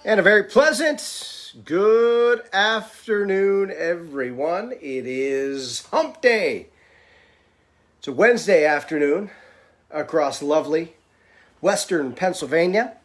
And a very pleasant good afternoon, everyone. It is hump day. It's a Wednesday afternoon across lovely Western Pennsylvania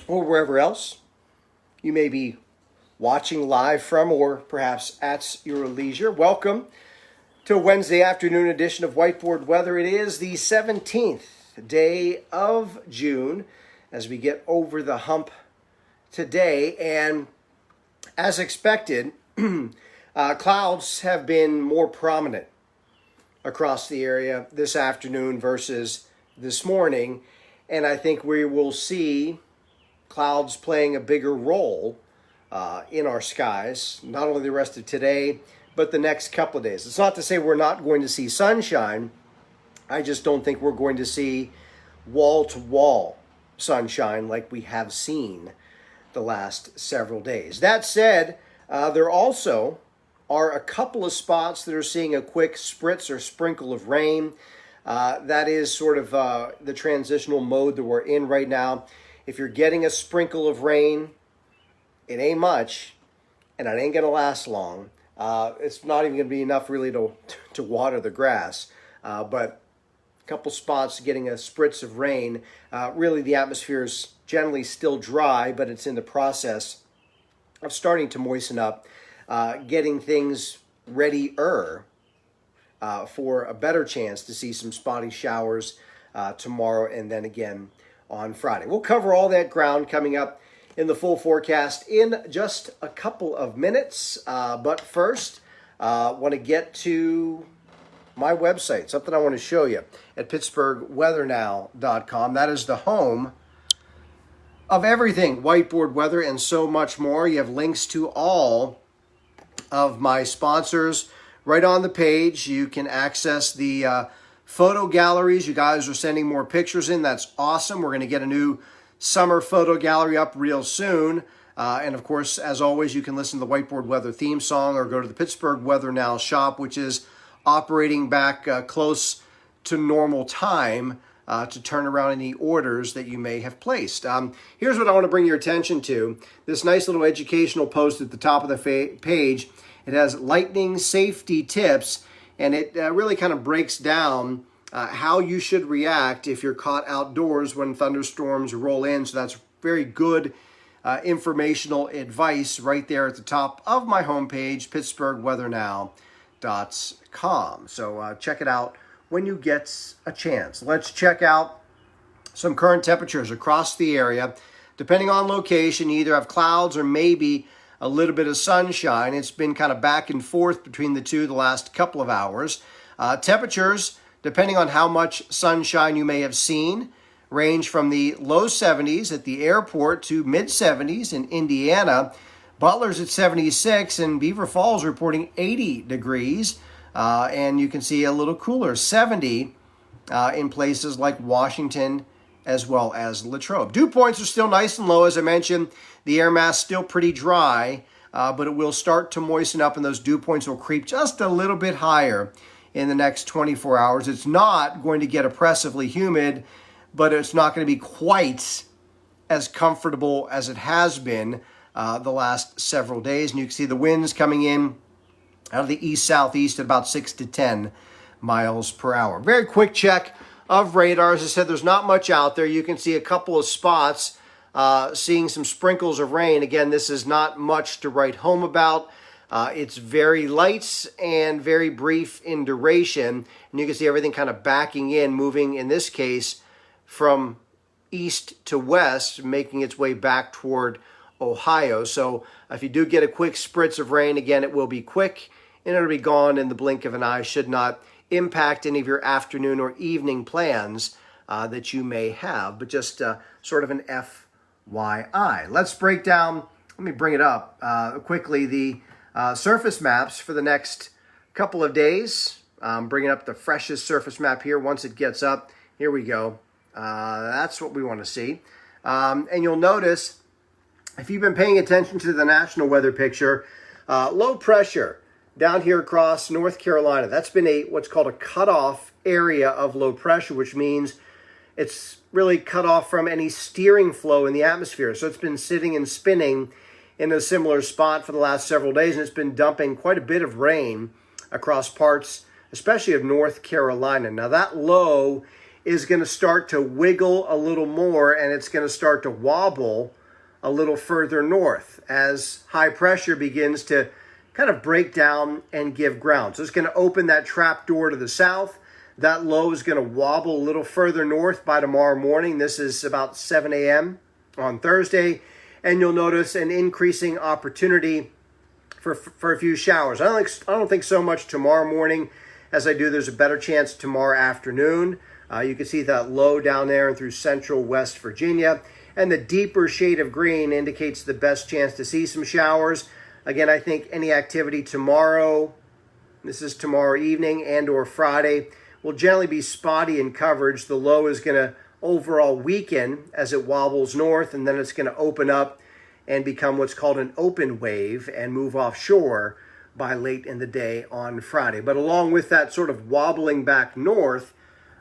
or wherever else you may be watching live from or perhaps at your leisure. Welcome to a Wednesday afternoon edition of Whiteboard Weather. It is the 17th day of June as we get over the hump today, and as expected, clouds have been more prominent across the area this afternoon versus this morning, and I think we will see clouds playing a bigger role in our skies, not only the rest of today, but the next couple of days. It's not to say we're not going to see sunshine. I just don't think we're going to see wall-to-wall sunshine like we have seen the last several days. That said, there also are a couple of spots that are seeing a quick spritz or sprinkle of rain. That is sort of the transitional mode that we're in right now. If you're getting a sprinkle of rain, it ain't much, and it ain't going to last long. It's not even going to be enough really to water the grass, but a couple spots getting a spritz of rain. Really, the atmosphere is generally still dry, but it's in the process of starting to moisten up, getting things readier for a better chance to see some spotty showers tomorrow and then again on Friday. We'll cover all that ground coming up in the full forecast in just a couple of minutes. But first, want to get to my website, something I want to show you at PittsburghWeatherNow.com. That is the home of everything whiteboard weather and so much more. You have links to all of my sponsors right on the page. You can access the photo galleries. You guys are sending more pictures in. That's awesome. We're going to get a new summer photo gallery up real soon. And of course, as always, you can listen to the Whiteboard Weather theme song or go to the Pittsburgh Weather Now shop, which is operating back close to normal time to turn around any orders that you may have placed. Here's what I want to bring your attention to. This nice little educational post at the top of the page. It has lightning safety tips, and it really kind of breaks down how you should react if you're caught outdoors when thunderstorms roll in. So that's very good informational advice right there at the top of my homepage, PittsburghWeatherNow.com. So check it out when you get a chance. Let's check out some current temperatures across the area. Depending on location, you either have clouds or maybe a little bit of sunshine. It's been kind of back and forth between the two the last couple of hours. Temperatures, depending on how much sunshine you may have seen, range from the low 70s at the airport to mid 70s in Indiana. Butler's at 76 and Beaver Falls reporting 80 degrees. And you can see a little cooler, 70 in places like Washington as well as Latrobe. Dew points are still nice and low, as I mentioned. The air mass still pretty dry, but it will start to moisten up and those dew points will creep just a little bit higher in the next 24 hours. It's not going to get oppressively humid, but it's not going to be quite as comfortable as it has been the last several days. And you can see the winds coming in out of the east-southeast at about 6 to 10 miles per hour. Very quick check of radar. As I said, there's not much out there. You can see a couple of spots seeing some sprinkles of rain. Again, this is not much to write home about. It's very light and very brief in duration. And you can see everything kind of backing in, moving, in this case, from east to west, making its way back toward Ohio. So if you do get a quick spritz of rain, again, it will be quick and it'll be gone in the blink of an eye. Should not impact any of your afternoon or evening plans that you may have, but just sort of an FYI. Let's break down, let me bring it up quickly, the surface maps for the next couple of days. Bringing up the freshest surface map here once it gets up. Here we go. That's what we want to see. And you'll notice, if you've been paying attention to the national weather picture, low pressure down here across North Carolina, that's been what's called a cutoff area of low pressure, which means it's really cut off from any steering flow in the atmosphere. So it's been sitting and spinning in a similar spot for the last several days, and it's been dumping quite a bit of rain across parts, especially of North Carolina. Now that low is going to start to wiggle a little more, and it's going to start to wobble a little further north as high pressure begins to kind of break down and give ground. So it's going to open that trap door to the south. That low is going to wobble a little further north by tomorrow morning. This is about 7 a.m. on Thursday. And you'll notice an increasing opportunity for a few showers. I don't think so much tomorrow morning as I do. There's a better chance tomorrow afternoon. You can see that low down there and through central West Virginia. And the deeper shade of green indicates the best chance to see some showers. Again, I think any activity tomorrow, this is tomorrow evening and or Friday, will generally be spotty in coverage. The low is going to overall weaken as it wobbles north, and then it's going to open up and become what's called an open wave and move offshore by late in the day on Friday. But along with that sort of wobbling back north,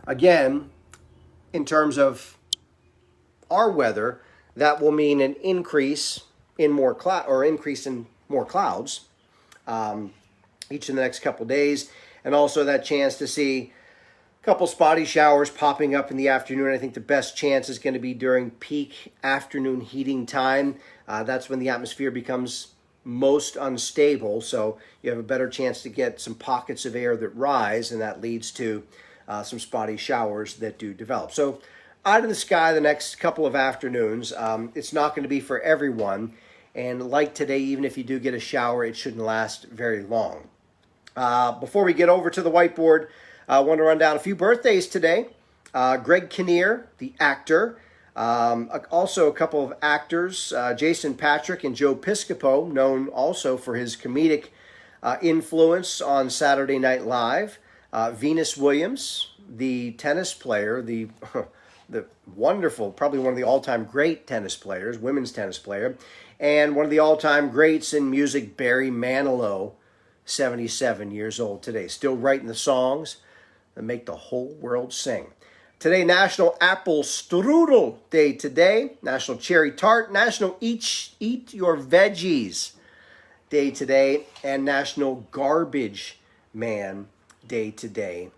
again, in terms of our weather, that will mean an increase in more clouds each in the next couple days, and also that chance to see a couple spotty showers popping up in the afternoon. I think the best chance is going to be during peak afternoon heating time. That's when the atmosphere becomes most unstable, so you have a better chance to get some pockets of air that rise, and that leads to some spotty showers that do develop. So out in the sky the next couple of afternoons, it's not going to be for everyone. And like today, even if you do get a shower, it shouldn't last very long. Before we get over to the whiteboard, I want to run down a few birthdays today. Greg Kinnear, the actor. Also a couple of actors, Jason Patrick and Joe Piscopo, known also for his comedic influence on Saturday Night Live. Venus Williams, the tennis player, the wonderful, probably one of the all-time great tennis players, women's tennis player, and one of the all-time greats in music, Barry Manilow, 77 years old today. Still writing the songs that make the whole world sing. Today, National Apple Strudel Day today, National Cherry Tart, National Eat Your Veggies Day today, and National Garbage Man Day today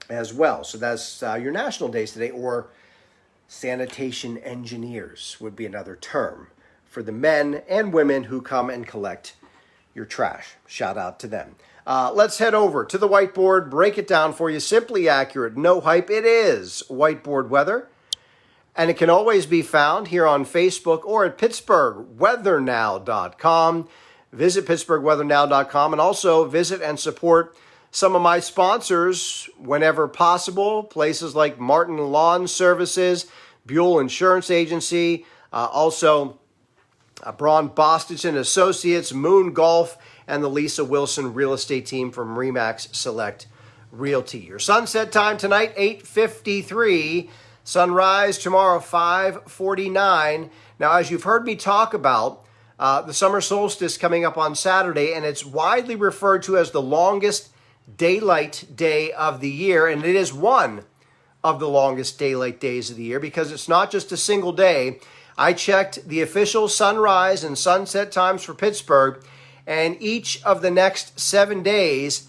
as well. So that's your national days today, or sanitation engineers would be another term for the men and women who come and collect your trash. Shout out to them. Let's head over to the whiteboard, break it down for you. Simply accurate, no hype. It is whiteboard weather, and it can always be found here on Facebook or at PittsburghWeatherNow.com. Visit PittsburghWeatherNow.com, and also visit and support some of my sponsors whenever possible. Places like Martin Lawn Services, Buell Insurance Agency, also Braun Bostich and Associates, Moon Golf, and the Lisa Wilson Real Estate Team from Remax Select Realty. Your sunset time tonight, 8:53. Sunrise tomorrow, 5:49. Now, as you've heard me talk about, the summer solstice coming up on Saturday, and it's widely referred to as the longest daylight day of the year, and it is one of the longest daylight days of the year because it's not just a single day. I checked the official sunrise and sunset times for Pittsburgh, and each of the next 7 days,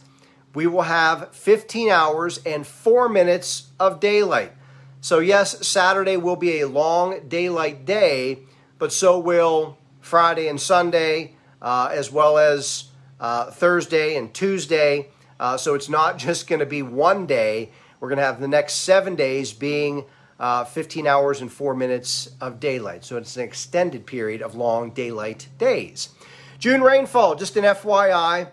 we will have 15 hours and 4 minutes of daylight. So yes, Saturday will be a long daylight day, but so will Friday and Sunday, as well as Thursday and Tuesday. So it's not just going to be one day. We're going to have the next 7 days being 15 hours and 4 minutes of daylight. So it's an extended period of long daylight days. June rainfall, just an FYI.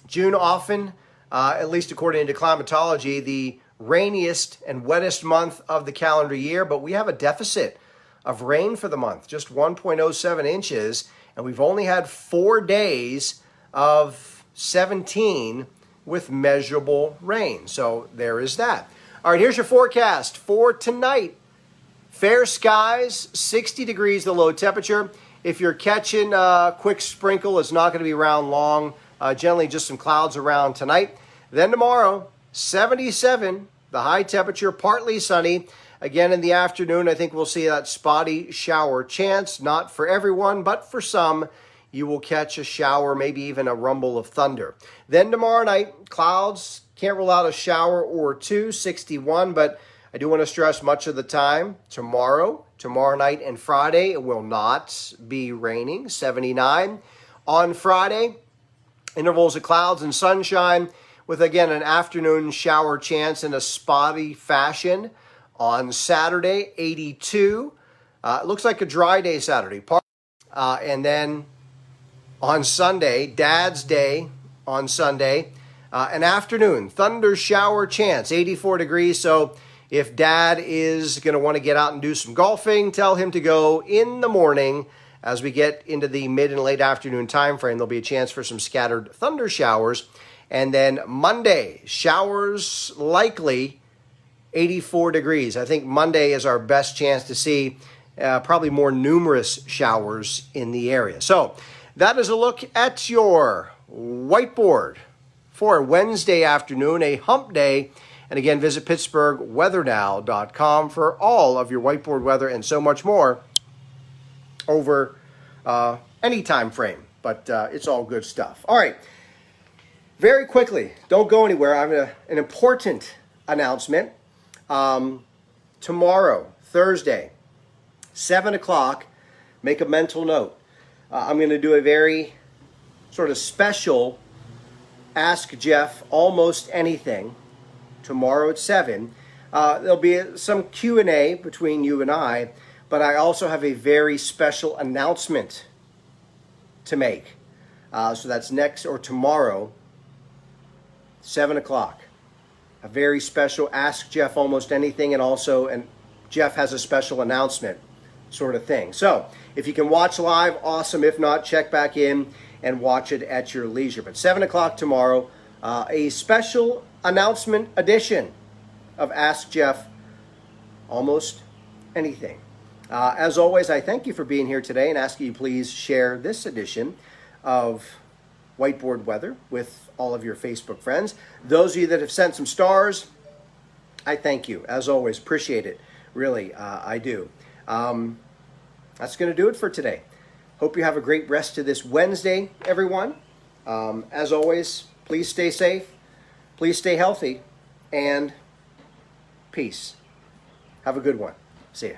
June often, at least according to climatology, the rainiest and wettest month of the calendar year, but we have a deficit of rain for the month, just 1.07 inches, and we've only had 4 days of 17 with measurable rain. So there is that. All right, here's your forecast for tonight. Fair skies, 60 degrees the low temperature. If you're catching a quick sprinkle, it's not going to be around long. Generally just some clouds around tonight. Then tomorrow, 77, the high temperature, partly sunny. Again, in the afternoon, I think we'll see that spotty shower chance. Not for everyone, but for some, you will catch a shower, maybe even a rumble of thunder. Then tomorrow night, clouds, can't rule out a shower or two, 61, but I do want to stress much of the time, tomorrow night and Friday, it will not be raining, 79. On Friday, intervals of clouds and sunshine with, again, an afternoon shower chance in a spotty fashion. On Saturday, 82. It looks like a dry day Saturday. And then on Sunday, Dad's Day on Sunday, an afternoon thunder shower chance, 84 degrees. So if Dad is going to want to get out and do some golfing, tell him to go in the morning. As we get into the mid and late afternoon time frame, there'll be a chance for some scattered thunder showers. And then Monday, showers likely, 84 degrees. I think Monday is our best chance to see probably more numerous showers in the area. So that is a look at your whiteboard for Wednesday afternoon, a hump day. And again, visit PittsburghWeatherNow.com for all of your whiteboard weather and so much more over any time frame. But it's all good stuff. All right. Very quickly, don't go anywhere. I have an important announcement. Tomorrow, Thursday, 7 o'clock, make a mental note. I'm going to do a very sort of special Ask Jeff Almost Anything tomorrow at 7. There'll be some Q&A between you and I, but I also have a very special announcement to make. So that's next or tomorrow, 7 o'clock. A very special Ask Jeff Almost Anything, and also Jeff has a special announcement sort of thing. So if you can watch live, awesome. If not, check back in and watch it at your leisure. But 7 o'clock tomorrow, a special announcement edition of Ask Jeff Almost Anything. As always, I thank you for being here today and ask you please share this edition of Whiteboard Weather with all of your Facebook friends. Those of you that have sent some stars, I thank you. As always, appreciate it. Really, I do. That's going to do it for today. Hope you have a great rest of this Wednesday, everyone. As always, please stay safe, please stay healthy, and peace. Have a good one. See ya.